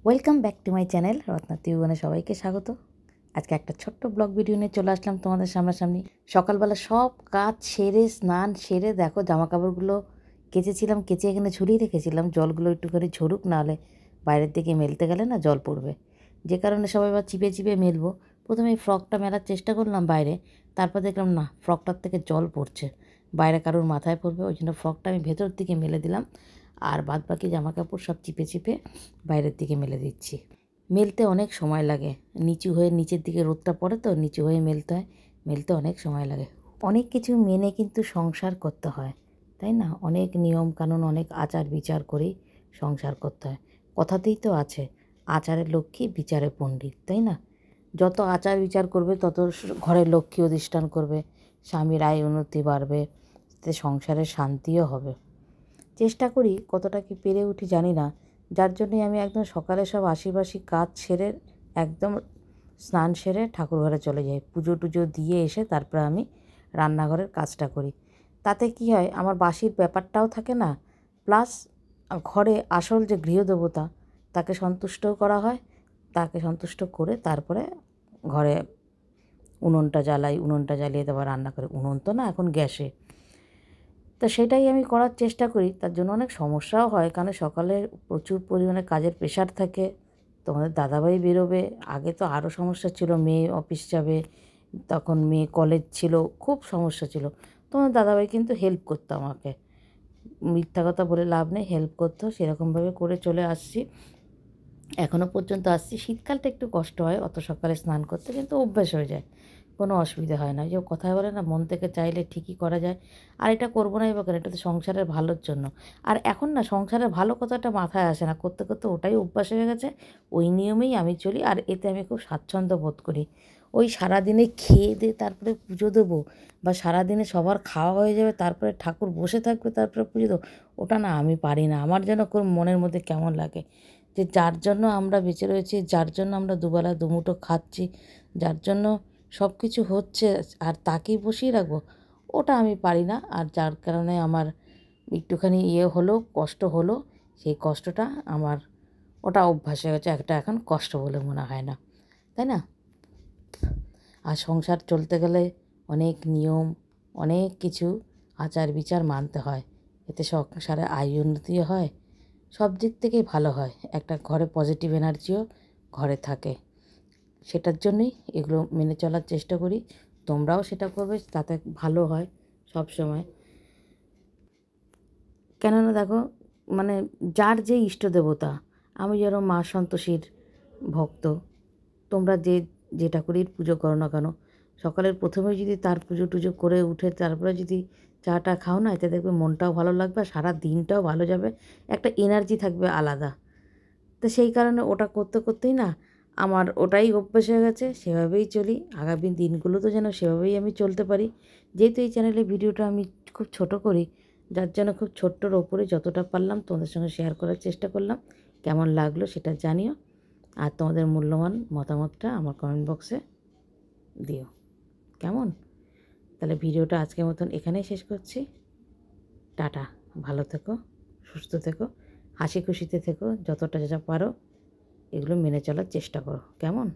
Welcome back to my channel Ratna ত্রিভুবনে সবাইকে স্বাগত। আজকে একটা ছোট্ট ব্লগ ভিডিও নিয়ে চলে আসলাম তোমাদের সামনাসামনি। সকালবেলা সব কাজ সেরে স্নান সেরে দেখো জামা কাপড়গুলো কেচেছিলাম, কেচে এখানে ঝুলিয়ে রেখেছিলাম। জলগুলো একটুখানি ঝরুক, নাহলে বাইরের দিকে মেলতে গেলে না জল পড়বে, যে কারণে সবাই আবার চিপে চিপে মেলবো। প্রথমে এই ফ্রকটা মেলার চেষ্টা করলাম বাইরে, তারপর দেখলাম না, ফ্রকটার থেকে জল পড়ছে, বাইরে কারোর মাথায় পড়বে, ওই জন্য ফ্রকটা আমি ভেতর দিকে মেলে দিলাম। আর বাদবাকি জামা কাপড় সব চিপে চিপে বাইরের দিকে মেলে দিচ্ছি। মেলতে অনেক সময় লাগে, নিচু হয়ে নিচের দিকে রোদটা পড়ে তো নিচু হয়ে মেলতে হয়, মেলতে অনেক সময় লাগে। অনেক কিছু মেনে কিন্তু সংসার করতে হয়, তাই না? অনেক নিয়ম কানুন, অনেক আচার বিচার করেই সংসার করতে হয়। কথাতেই তো আছে, আচারের লক্ষ্মী বিচারে পণ্ডিত, তাই না? যত আচার বিচার করবে তত ঘরের লক্ষ্মী অধিষ্ঠান করবে, স্বামীর আয় উন্নতি বাড়বে, তাতে সংসারের শান্তিও হবে। চেষ্টা করি, কতটা কি পেরে উঠি জানি না, যার জন্যই আমি একদম সকালে সব আশিবাসি কাজ সেরে একদম স্নান সেরে ঠাকুরঘরে চলে যাই, পুজো টুজো দিয়ে এসে তারপরে আমি রান্নাঘরের কাজটা করি। তাতে কি হয়, আমার বাসির ব্যাপারটাও থাকে না, প্লাস ঘরে আসল যে গৃহদেবতা তাকে সন্তুষ্টও করা হয়। তাকে সন্তুষ্ট করে তারপরে ঘরে উনুনটা জ্বালাই, উনুনটা জ্বালিয়ে তারপর রান্না করি। উনুন তো না, এখন গ্যাসে। তো সেটাই আমি করার চেষ্টা করি। তার জন্য অনেক সমস্যাও হয়, কারণ সকালে প্রচুর পরিমাণে কাজের প্রেশার থাকে। তোমাদের দাদাভাই বেরোবে, আগে তো আরও সমস্যা ছিল, মেয়ে অফিস যাবে, তখন মেয়ে কলেজ ছিল, খুব সমস্যা ছিল। তোমাদের দাদাভাই কিন্তু হেল্প করতো আমাকে, মিথ্যা কথা বলে লাভ নেই, হেল্প করতো, সেরকমভাবে করে চলে আসছি, এখনও পর্যন্ত আসছি। শীতকালটা একটু কষ্ট হয় অত সকালে স্নান করতে, কিন্তু অভ্যাস হয়ে যায়, কোনো অসুবিধা হয় না। যে কথায় বলে না, মন থেকে চাইলে ঠিকই করা যায়। আর এটা করবো না এবার, এটা তো সংসারের ভালোর জন্য। আর এখন না সংসারের ভালো কথাটা মাথায় আসে না, করতে করতে ওটাই অভ্যাস হয়ে গেছে, ওই নিয়মেই আমি চলি। আর এতে আমি খুব স্বাচ্ছন্দ্য বোধ করি। ওই সারাদিনে খেয়ে দিয়ে তারপরে পুজো দেবো, বা সারাদিনে সবার খাওয়া হয়ে যাবে তারপরে ঠাকুর বসে থাকবে তারপরে পুজো দেবো, ওটা না আমি পারি না। আমার যেন খুব মনের মধ্যে কেমন লাগে, যে যার জন্য আমরা বেঁচে রয়েছি, যার জন্য আমরা দুবেলা দুমুঠো খাচ্ছি, যার জন্য সব কিছু হচ্ছে, আর তাকেই বসিয়ে রাখবো, ওটা আমি পারি না। আর যার কারণে আমার একটুখানি হলো, কষ্ট হলো, সেই কষ্টটা আমার, ওটা অভ্যাস হয়ে গেছে, একটা এখন কষ্ট বলে মনে হয় না, তাই না? আর সংসার চলতে গেলে অনেক নিয়ম, অনেক কিছু আচার বিচার মানতে হয়, এতে সংসারে আয় উন্নতিও হয়, সব দিক থেকেই ভালো হয়, একটা ঘরে পজিটিভ এনার্জিও ঘরে থাকে। সেটার জন্যই এগুলো মেনে চলার চেষ্টা করি। তোমরাও সেটা করবে, তাতে ভালো হয় সব সময়। কেননা দেখো, মানে যার যে ইষ্ট দেবতা, আমি যেন মা সন্তোষীর ভক্ত, তোমরা যে ঠাকুরের পুজো করো না কেন, সকালের প্রথমে যদি তার পুজো টুজো করে উঠে তারপরে যদি চাটা খাও না, এতে দেখবে মনটাও ভালো লাগবে, আর সারা দিনটাও ভালো যাবে, একটা এনার্জি থাকবে আলাদা। তো সেই কারণে ওটা করতে করতেই না আমার ওটাই অভ্যাস হয়ে গেছে, সেভাবেই চলি। আগামী দিনগুলো তো যেন সেভাবেই আমি চলতে পারি। যেহেতু এই চ্যানেলে ভিডিওটা আমি খুব ছোট করি, যার জন্য খুব ছোট্টর ওপরে যতটা পারলাম তোমাদের সঙ্গে শেয়ার করার চেষ্টা করলাম। কেমন লাগলো সেটা জানিও, আর তোমাদের মূল্যবান মতামতটা আমার কমেন্ট বক্সে দিও, কেমন? তাহলে ভিডিওটা আজকের মতন এখানেই শেষ করছি। টাটা, ভালো থেকো, সুস্থ থেকো, হাসি খুশিতে থেকো, যতটা যা পারো এগুলো মেনে চলার চেষ্টা করো, কেমন?